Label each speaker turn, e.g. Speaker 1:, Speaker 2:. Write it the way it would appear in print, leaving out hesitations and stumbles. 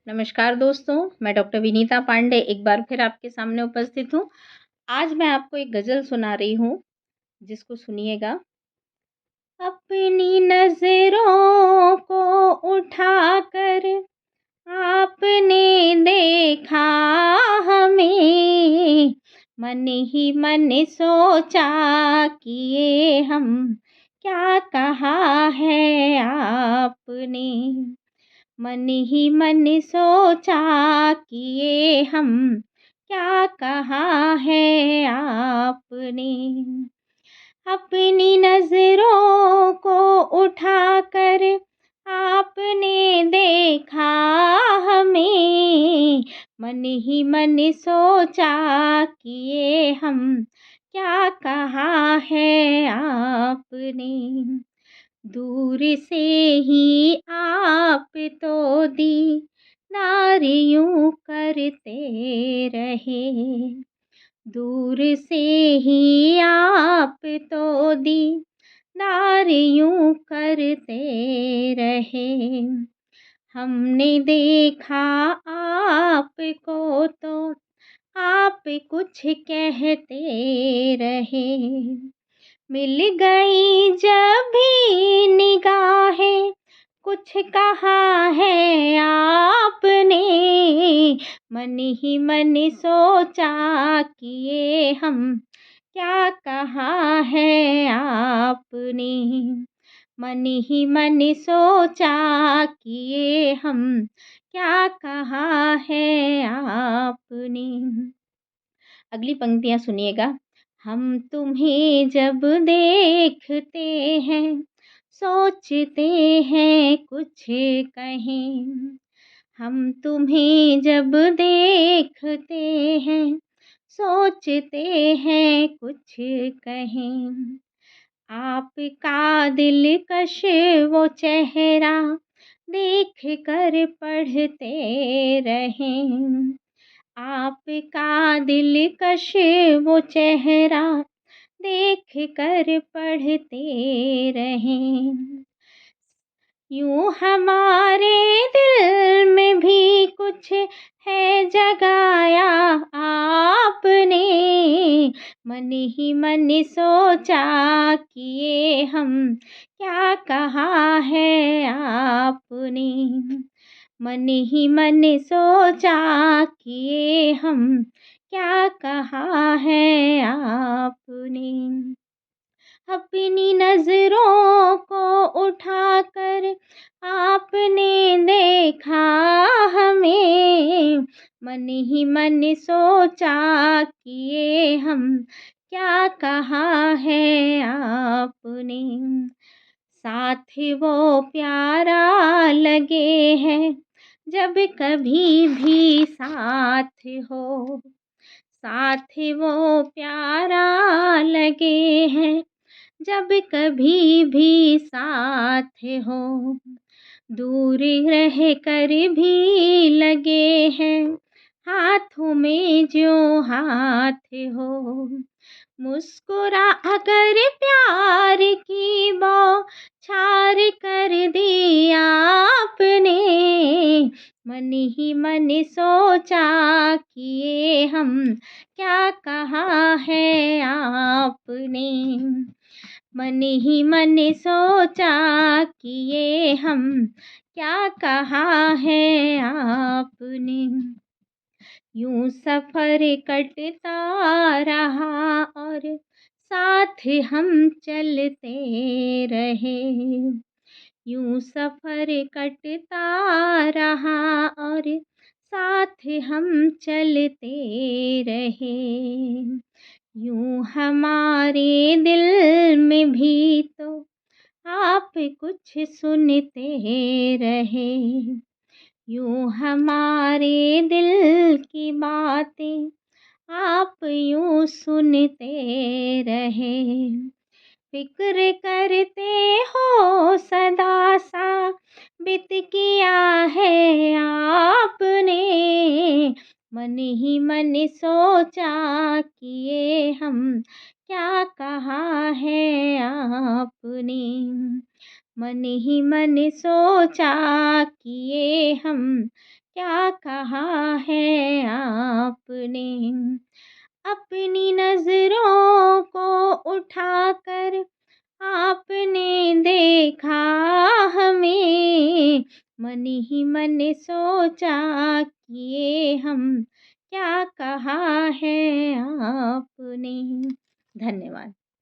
Speaker 1: नमस्कार दोस्तों, मैं डॉक्टर विनीता पांडे एक बार फिर आपके सामने उपस्थित हूँ। आज मैं आपको एक गज़ल सुना रही हूँ, जिसको सुनिएगा। अपनी नज़रों को उठाकर आपने देखा हमें, मन ही मन सोचा कि ये हम क्या कहा है आपने। मन ही मन सोचा कि ये हम क्या कहा है आपने। अपनी नजरों को उठाकर आपने देखा हमें, मन ही मन सोचा कि ये हम क्या कहा है आपने। दूर से ही आप तो दीदार यूं करते रहे, दूर से ही आप तो दीदार यूं करते रहे। हमने देखा आपको तो आप कुछ कहते रहे, मिल गई जब भी निगाहें कुछ कहा है आपने। मन ही मन सोचा कि ये हम क्या कहा है आपने। मन ही मन सोचा कि ये हम क्या कहा है आपने। अगली पंक्तियाँ सुनिएगा। हम तुम्हें जब देखते हैं सोचते हैं कुछ कहें, हम तुम्हें जब देखते हैं सोचते हैं कुछ कहें। आपका दिलकश वो चेहरा देख कर पढ़ते रहें, आपका दिलकश वो चेहरा देख कर पढ़ते रहें। यूं हमारे दिल में भी कुछ है जगाया आपने। मन ही मन सोचा कि ये हम क्या कहा है आपने। मन ही मन सोचा कि ये हम क्या कहा है आपने। अपनी नजरों को उठाकर आपने देखा हमें, मन ही मन सोचा कि ये हम क्या कहा है आपने। साथ वो प्यारा लगे है जब कभी भी साथ हो, साथ वो प्यारा लगे हैं जब कभी भी साथ हो। दूर रह कर भी लगे हैं हाथों में जो हाथ हो। मुस्कुरा अगर प्यार की बौछार कर दी आपने, मन ही मन सोचा कि ये हम क्या कहा है आपने। मन ही मन सोचा कि ये हम क्या कहा है आपने। यूं सफर कटता रहा और साथ हम चलते रहे, यूं सफर कटता रहा और साथ हम चलते रहे। यूं हमारे दिल में भी तो आप कुछ सुनते रहे, यूं हमारे दिल की बातें आप यूं सुनते रहे। फिक्र करते हो सदा साबित किया है आपने। मन ही मन सोचा कि ये हम क्या कहा है आपने। मन ही मन सोचा कि ये हम क्या कहा है आपने। अपनी नजरों को उठाकर आपने देखा हमें। मन ही मन सोचा कि ये हम क्या कहा है आपने। धन्यवाद।